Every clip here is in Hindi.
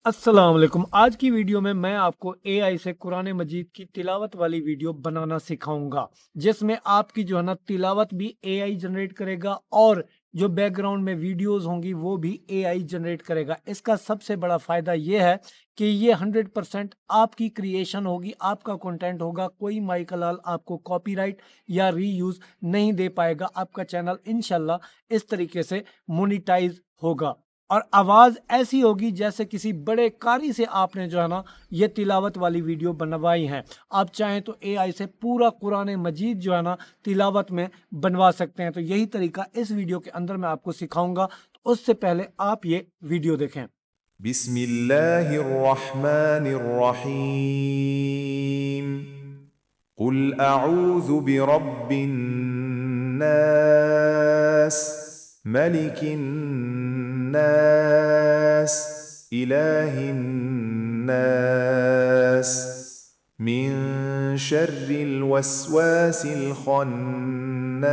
अस्सलाम वालेकुम। आज की वीडियो में मैं आपको एआई से कुरान मजीद की तिलावत वाली वीडियो बनाना सिखाऊंगा, जिसमें आपकी जो है ना तिलावत भी एआई जनरेट करेगा और जो बैकग्राउंड में वीडियोस होंगी वो भी एआई जनरेट करेगा। इसका सबसे बड़ा फ़ायदा ये है कि ये 100% आपकी क्रिएशन होगी, आपका कंटेंट होगा। कोई माइक हलाल आपको कॉपीराइट या रीयूज़ नहीं दे पाएगा। आपका चैनल इंशाल्लाह इस तरीके से मोनेटाइज होगा और आवाज़ ऐसी होगी जैसे किसी बड़े कारी से आपने जो है ना ये तिलावत वाली वीडियो बनवाई है। आप चाहें तो एआई से पूरा कुरान मजीद जो है ना तिलावत में बनवा सकते हैं। तो यही तरीका इस वीडियो के अंदर मैं आपको सिखाऊंगा। तो उससे पहले आप ये वीडियो देखें। बिस्मिल्लाहिर्रहमानिर्रहीम। कुल अऊज़ु बिरब्बिन नास, मलिकिन नास, इलाहिन नास, मिन शर्रिल वस्वासिल खन्नास,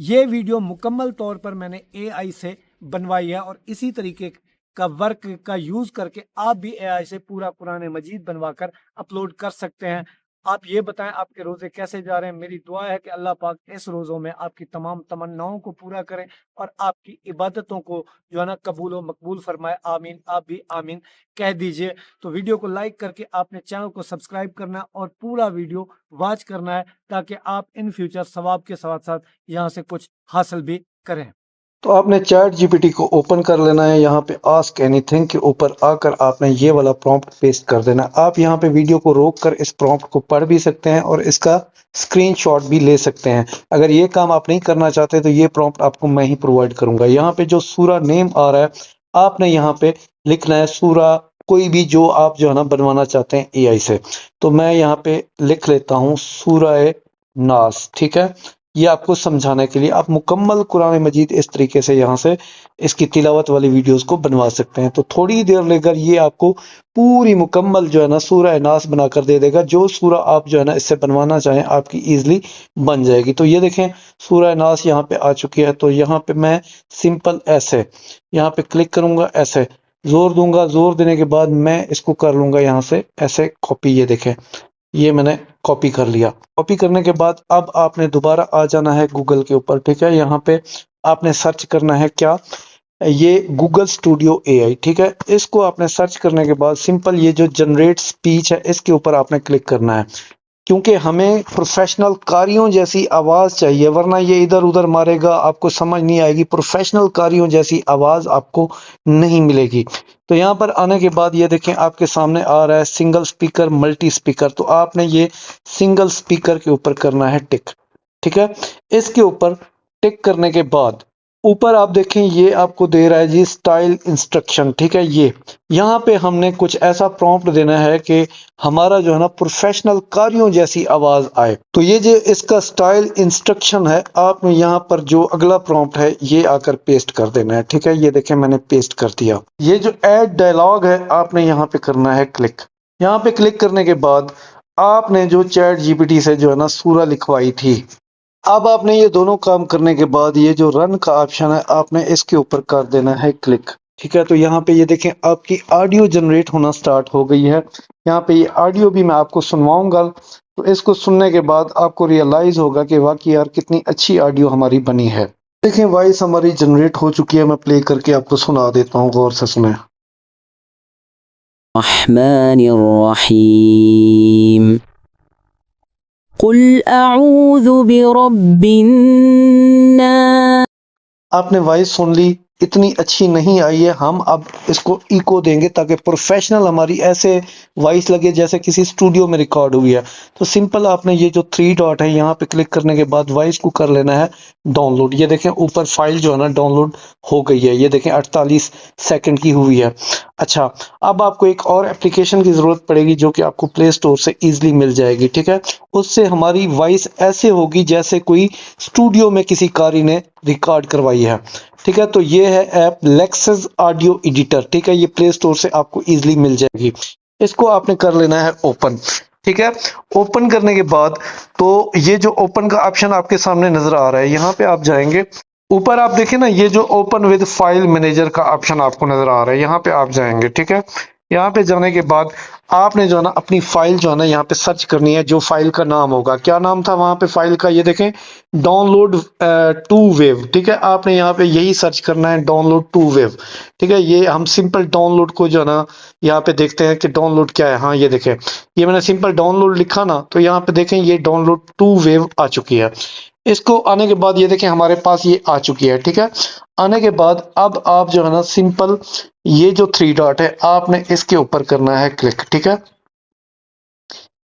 ये वीडियो मुकम्मल तौर पर मैंने एआई से बनवाई है और इसी तरीके का वर्क का यूज करके आप भी एआई से पूरा कुरान मजीद बनवाकर अपलोड कर सकते हैं। आप ये बताएं आपके रोजे कैसे जा रहे हैं। मेरी दुआ है कि अल्लाह पाक इस रोजों में आपकी तमाम तमन्नाओं को पूरा करें और आपकी इबादतों को जो है ना कबूल व मकबूल फरमाए। आमीन। आप भी आमीन कह दीजिए। तो वीडियो को लाइक करके आपने चैनल को सब्सक्राइब करना है और पूरा वीडियो वॉच करना है ताकि आप इन फ्यूचर सवाब के साथ साथ यहाँ से कुछ हासिल भी करें। तो आपने चैट जीपीटी को ओपन कर लेना है। यहाँ पे आस्क एनीथिंग के ऊपर आकर आपने ये वाला प्रॉम्प्ट पेस्ट कर देना। आप यहाँ पे वीडियो को रोक कर इस प्रॉम्प्ट को पढ़ भी सकते हैं और इसका स्क्रीनशॉट भी ले सकते हैं। अगर ये काम आप नहीं करना चाहते तो ये प्रॉम्प्ट आपको मैं ही प्रोवाइड करूंगा। यहाँ पे जो सूरा नेम आ रहा है आपने यहाँ पे लिखना है सूरा कोई भी जो आप जो है ना बनवाना चाहते हैं एआई से। तो मैं यहाँ पे लिख लेता हूँ सूरा नास। ठीक है, ये आपको समझाने के लिए आप मुकम्मल कुरान मजीद इस तरीके से यहाँ से इसकी तिलावत वाली वीडियोस को बनवा सकते हैं। तो थोड़ी देर लेकर ये आपको पूरी मुकम्मल जो है ना सूरह नास बनाकर दे देगा। जो सूरा आप जो है ना इससे बनवाना चाहें आपकी इजीली बन जाएगी। तो ये देखें सूरह नास यहाँ पे आ चुकी है। तो यहाँ पे मैं सिंपल ऐसे यहाँ पे क्लिक करूंगा, ऐसे जोर दूंगा। जोर देने के बाद मैं इसको कर लूंगा यहाँ से ऐसे कॉपी। ये देखें ये मैंने कॉपी कर लिया। कॉपी करने के बाद अब आपने दोबारा आ जाना है गूगल के ऊपर। ठीक है, यहाँ पे आपने सर्च करना है क्या, ये गूगल स्टूडियो एआई। ठीक है, इसको आपने सर्च करने के बाद सिंपल ये जो जनरेट स्पीच है इसके ऊपर आपने क्लिक करना है, क्योंकि हमें प्रोफेशनल कारियों जैसी आवाज चाहिए, वरना ये इधर उधर मारेगा, आपको समझ नहीं आएगी। प्रोफेशनल कारियों जैसी आवाज आपको नहीं मिलेगी। तो यहाँ पर आने के बाद ये देखें आपके सामने आ रहा है सिंगल स्पीकर मल्टी स्पीकर। तो आपने ये सिंगल स्पीकर के ऊपर करना है टिक। ठीक है, इसके ऊपर टिक करने के बाद ऊपर आप देखें ये आपको दे रहा है जी स्टाइल इंस्ट्रक्शन। ठीक है, ये यहाँ पे हमने कुछ ऐसा प्रॉम्प्ट देना है कि हमारा जो है ना प्रोफेशनल कारियों जैसी आवाज आए। तो ये जो इसका स्टाइल इंस्ट्रक्शन है आपने यहाँ पर जो अगला प्रॉम्प्ट है ये आकर पेस्ट कर देना है। ठीक है, ये देखें मैंने पेस्ट कर दिया। ये जो ऐड डायलॉग है आपने यहाँ पे करना है क्लिक। यहाँ पे क्लिक करने के बाद आपने जो चैट जीपीटी से जो है ना सूरा लिखवाई थी, अब आपने ये दोनों काम करने के बाद ये जो रन का ऑप्शन है आपने इसके ऊपर कर देना है क्लिक। ठीक है, तो यहाँ पे ये देखें आपकी ऑडियो जनरेट होना स्टार्ट हो गई है। यहाँ पे ये ऑडियो भी मैं आपको सुनवाऊंगा। तो इसको सुनने के बाद आपको रियलाइज होगा कि वाकई यार कितनी अच्छी ऑडियो हमारी बनी है। देखें वॉइस हमारी जनरेट हो चुकी है। मैं प्ले करके आपको सुना देता हूँ, गौर से सुने। रहमानिर्रहीम। कुल अऊज़ु बिरब्बिन नास। आपने वॉइस सुन ली, इतनी अच्छी नहीं आई है। हम अब इसको इको देंगे ताकि प्रोफेशनल हमारी ऐसे वॉइस लगे जैसे किसी स्टूडियो में रिकॉर्ड हुई है। तो सिंपल आपने ये जो 3 डॉट है यहाँ पे क्लिक करने के बाद वॉइस को कर लेना है डाउनलोड। ये देखें ऊपर फाइल जो है ना डाउनलोड हो गई है। ये देखें 48 सेकंड की हुई है। अच्छा, अब आपको एक और एप्लीकेशन की जरूरत पड़ेगी जो कि आपको प्ले स्टोर से इजीली मिल जाएगी। ठीक है, उससे हमारी वॉइस ऐसे होगी जैसे कोई स्टूडियो में किसी कारी ने रिकॉर्ड करवाई है। ठीक है, तो ये है ऐप लेक्सस ऑडियो एडिटर। ठीक है, ये प्ले स्टोर से आपको इजीली मिल जाएगी। इसको आपने कर लेना है ओपन। ठीक है, ओपन करने के बाद तो ये जो ओपन का ऑप्शन आपके सामने नजर आ रहा है, यहाँ पे आप जाएंगे। ऊपर आप देखें ना, ये जो ओपन विद फाइल मैनेजर का ऑप्शन आपको नजर आ रहा है, यहाँ पे आप जाएंगे। ठीक है, यहाँ पे जाने के बाद आपने जो है ना अपनी फाइल जो है ना यहाँ पे सर्च करनी है। जो फाइल का नाम होगा, क्या नाम था वहां पे फाइल का, ये देखें, डाउनलोड टू वेव। ठीक है, आपने यहाँ पे यही सर्च करना है, डाउनलोड टू वेव। ठीक है, ये हम सिंपल डाउनलोड को जो है ना यहाँ पे देखते हैं कि डाउनलोड क्या है। हाँ, ये देखें, ये मैंने सिंपल डाउनलोड लिखा ना, तो यहाँ पे देखें ये डाउनलोड टू वेव आ चुकी है। इसको आने के बाद ये देखें हमारे पास ये आ चुकी है। ठीक है, आने के बाद अब आप जो है ना सिंपल ये जो थ्री डॉट है आपने इसके ऊपर करना है क्लिक। ठीक है,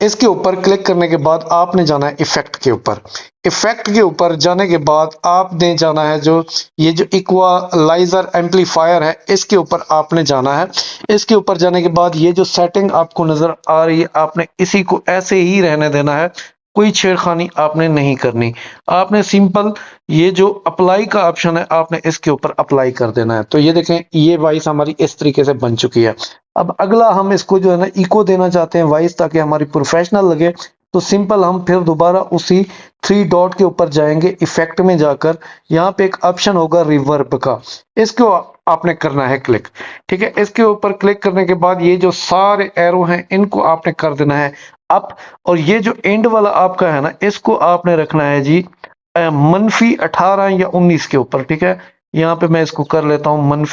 इसके ऊपर क्लिक करने के बाद आपने जाना है इफेक्ट के ऊपर। इफेक्ट के ऊपर जाने के बाद आपने जाना है जो ये जो इक्वलाइजर एम्पलीफायर है, इसके ऊपर आपने जाना है। इसके ऊपर जाने के बाद ये जो सेटिंग आपको नजर आ रही है, आपने इसी को ऐसे ही रहने देना है, कोई छेड़खानी आपने नहीं करनी। आपने सिंपल ये जो अप्लाई का ऑप्शन है आपने इसके ऊपर अप्लाई कर देना है। तो ये देखें, ये वॉइस हमारी इस तरीके से बन चुकी है। अब अगला हम इसको जो है ना इको देना चाहते हैं वॉइस, ताकि हमारी प्रोफेशनल लगे। तो सिंपल हम फिर दोबारा उसी थ्री डॉट के ऊपर जाएंगे, इफेक्ट में जाकर यहाँ पे एक ऑप्शन होगा रिवर्ब का, इसको आपने करना है क्लिक। ठीक है, इसके ऊपर क्लिक करने के बाद ये जो सारे एरो हैं इनको आपने कर देना है अप, और ये जो एंड वाला आपका है ना, इसको आपने रखना है जी -18 या 19 के ऊपर। ठीक है, यहाँ पे मैं इसको कर लेता हूँ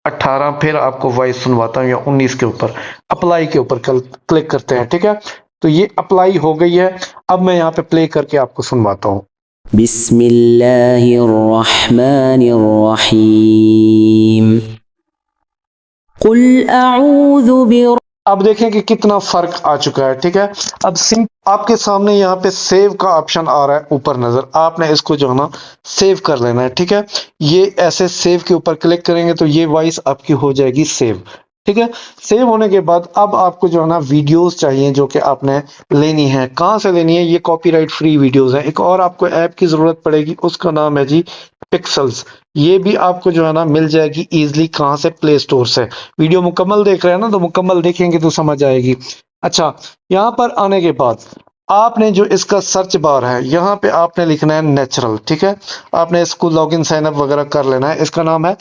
-18, फिर आपको वॉइस सुनवाता हूँ, या 19 के ऊपर अप्लाई के ऊपर क्लिक करते हैं। ठीक है, तो ये अप्लाई हो गई है। अब मैं यहाँ पे प्ले करके आपको सुनवाता हूँ। बिस्मिल्लाहिर्रहमानिर्रहीम। कुल अऊज़ु बिर अब देखें कि कितना फर्क आ चुका है। ठीक है, अब आपके सामने यहाँ पे सेव का ऑप्शन आ रहा है ऊपर नजर, आपने इसको जो है ना सेव कर लेना है। ठीक है, ये ऐसे सेव के ऊपर क्लिक करेंगे तो ये वॉइस आपकी हो जाएगी सेव। ठीक है, सेव होने के बाद अब आपको जो है ना वीडियोस चाहिए जो कि आपने लेनी है। कहाँ से लेनी है? ये कॉपीराइट फ्री वीडियोस है। एक और आपको ऐप की जरूरत पड़ेगी, उसका नाम है जी पिक्सल्स। ये भी आपको जो है ना मिल जाएगी इजीली। कहाँ से? प्ले स्टोर से। वीडियो मुकम्मल देख रहे हैं ना, तो मुकम्मल देखेंगे तो समझ आएगी। अच्छा, यहाँ पर आने के बाद आपने जो इसका सर्च बार है, यहाँ पे आपने लिखना है नेचुरल। ठीक है, आपने इसको लॉगिन साइन अप वगैरह कर लेना है। इसका नाम है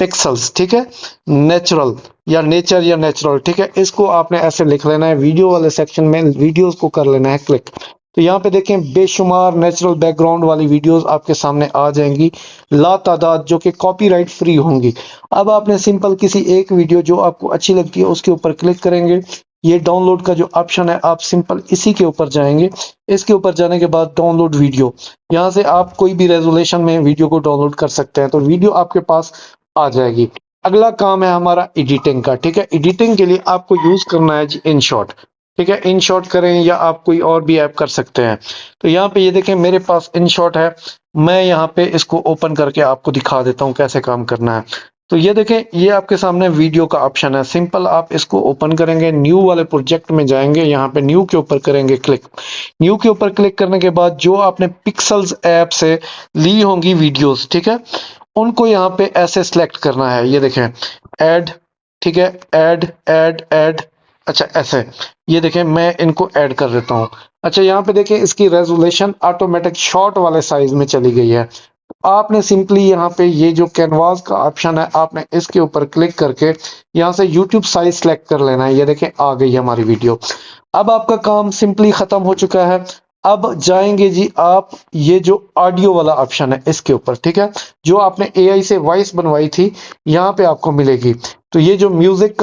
पिक्सल्स। ठीक है, नेचुरल या नेचर या नेचुरल। ठीक है, इसको आपने ऐसे लिख लेना है। वीडियो वाले सेक्शन में वीडियोस को कर लेना है क्लिक। तो यहाँ पे देखें बेशुमार नेचुरल बैकग्राउंड वाली वीडियोस आपके सामने आ जाएंगी, ला तादाद, जो कि कॉपीराइट फ्री होंगी। अब आपने सिंपल किसी एक वीडियो जो आपको अच्छी लगती है उसके ऊपर क्लिक करेंगे। ये डाउनलोड का जो ऑप्शन है, आप सिंपल इसी के ऊपर जाएंगे। इसके ऊपर जाने के बाद डाउनलोड वीडियो, यहाँ से आप कोई भी रेजोल्यूशन में वीडियो को डाउनलोड कर सकते हैं, तो वीडियो आपके पास आ जाएगी। अगला काम है हमारा एडिटिंग का। ठीक है, एडिटिंग के लिए आपको यूज करना है जी InShot। ठीक है, InShot करें या आप कोई और भी ऐप कर सकते हैं। तो यहाँ पे ये देखें मेरे पास InShot है, मैं यहाँ पे इसको ओपन करके आपको दिखा देता हूँ कैसे काम करना है। तो ये देखें, ये आपके सामने वीडियो का ऑप्शन है। सिंपल आप इसको ओपन करेंगे, न्यू वाले प्रोजेक्ट में जाएंगे, यहाँ पे न्यू के ऊपर करेंगे क्लिक। न्यू के ऊपर क्लिक करने के बाद जो आपने पिक्सल्स ऐप से ली होंगी वीडियोस, ठीक है, उनको यहाँ पे ऐसे सिलेक्ट करना है। ये देखें ऐड, ठीक है, ऐड ऐड ऐड, अच्छा ऐसे, ये देखें मैं इनको ऐड कर देता हूँ। अच्छा, यहाँ पे देखें इसकी रेजोल्यूशन ऑटोमेटिक शॉर्ट वाले साइज में चली गई है। आपने सिंपली यहाँ पे ये जो कैनवास का ऑप्शन है, आपने इसके ऊपर क्लिक करके यहाँ से यूट्यूब साइज सेलेक्ट कर लेना है। ये देखें आ गई हमारी वीडियो। अब आपका काम सिंपली खत्म हो चुका है। अब जाएंगे जी आप ये जो ऑडियो वाला ऑप्शन है इसके ऊपर। ठीक है, जो आपने AI से वॉइस बनवाई थी यहाँ पे आपको मिलेगी। तो ये जो म्यूजिक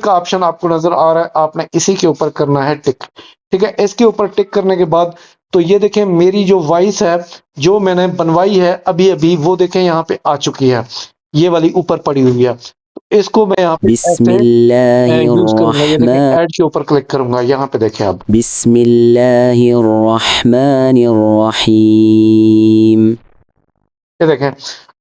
का ऑप्शन आपको नजर आ रहा है, आपने इसी के ऊपर करना है टिक। ठीक है, इसके ऊपर टिक करने के बाद तो ये देखें मेरी जो वॉइस है जो मैंने बनवाई है अभी अभी, वो देखें यहाँ पे आ चुकी है, ये वाली ऊपर पड़ी हुई है। तो इसको मैं यहाँ पे ऐसे यूज करूंगा। ये देखें ऐड के ऊपर क्लिक करूंगा, यहाँ पे देखें अब बिस्मिल्लाहिर्रहमानिर्रहीम। ये देखें।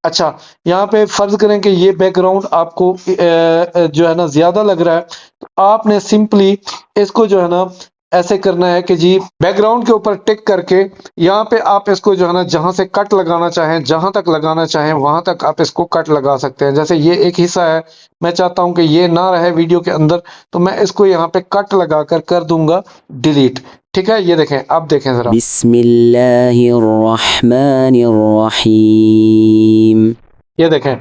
अच्छा, यहाँ पे फर्ज करें कि ये बैकग्राउंड आपको जो है ना ज्यादा लग रहा है, तो आपने सिंपली इसको जो है ना ऐसे करना है कि जी बैकग्राउंड के ऊपर टिक करके यहाँ पे आप इसको जो है ना जहां से कट लगाना चाहें, जहां तक लगाना चाहें वहां तक आप इसको कट लगा सकते हैं। जैसे ये एक हिस्सा है, मैं चाहता हूं कि ये ना रहे वीडियो के अंदर, तो मैं इसको यहाँ पे कट लगाकर कर दूंगा डिलीट। ठीक है, ये देखें, अब देखें जरा, बिस्मिल्लाहिर्रहमानिर्रहीम। ये देखें।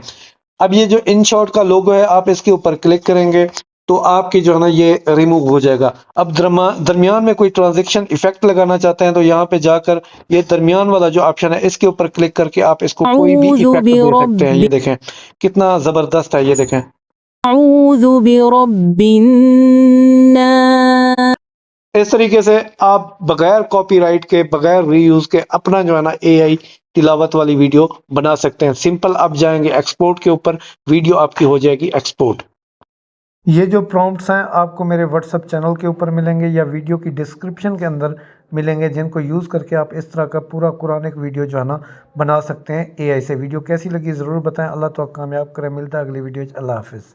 अब ये जो इन शॉट का लोगो है, आप इसके ऊपर क्लिक करेंगे तो आपकी जो है ना ये रिमूव हो जाएगा। अब दरमियान में कोई ट्रांजैक्शन इफेक्ट लगाना चाहते हैं तो यहाँ पे जाकर ये दरमियान वाला जो ऑप्शन है इसके ऊपर क्लिक करके आप इसको कोई भी अऊज़ु इफेक्ट दे सकते हैं। बिरब्बि ये देखें कितना जबरदस्त है, ये देखें। अऊज़ु बिरब्बिन नास। इस तरीके से आप बगैर कॉपीराइट के, बगैर रीयूज के अपना जो है ना एआई तिलावत वाली वीडियो बना सकते हैं। सिंपल आप जाएंगे एक्सपोर्ट के ऊपर, वीडियो आपकी हो जाएगी एक्सपोर्ट। ये जो प्रॉम्प्ट्स हैं आपको मेरे व्हाट्सएप चैनल के ऊपर मिलेंगे या वीडियो की डिस्क्रिप्शन के अंदर मिलेंगे, जिनको यूज़ करके आप इस तरह का पूरा कुरानिक वीडियो जो है ना बना सकते हैं एआई से। वीडियो कैसी लगी ज़रूर बताएं। अल्लाह तो कामयाब करें। मिलता है अगली वीडियो। अल्लाह हाफिज़।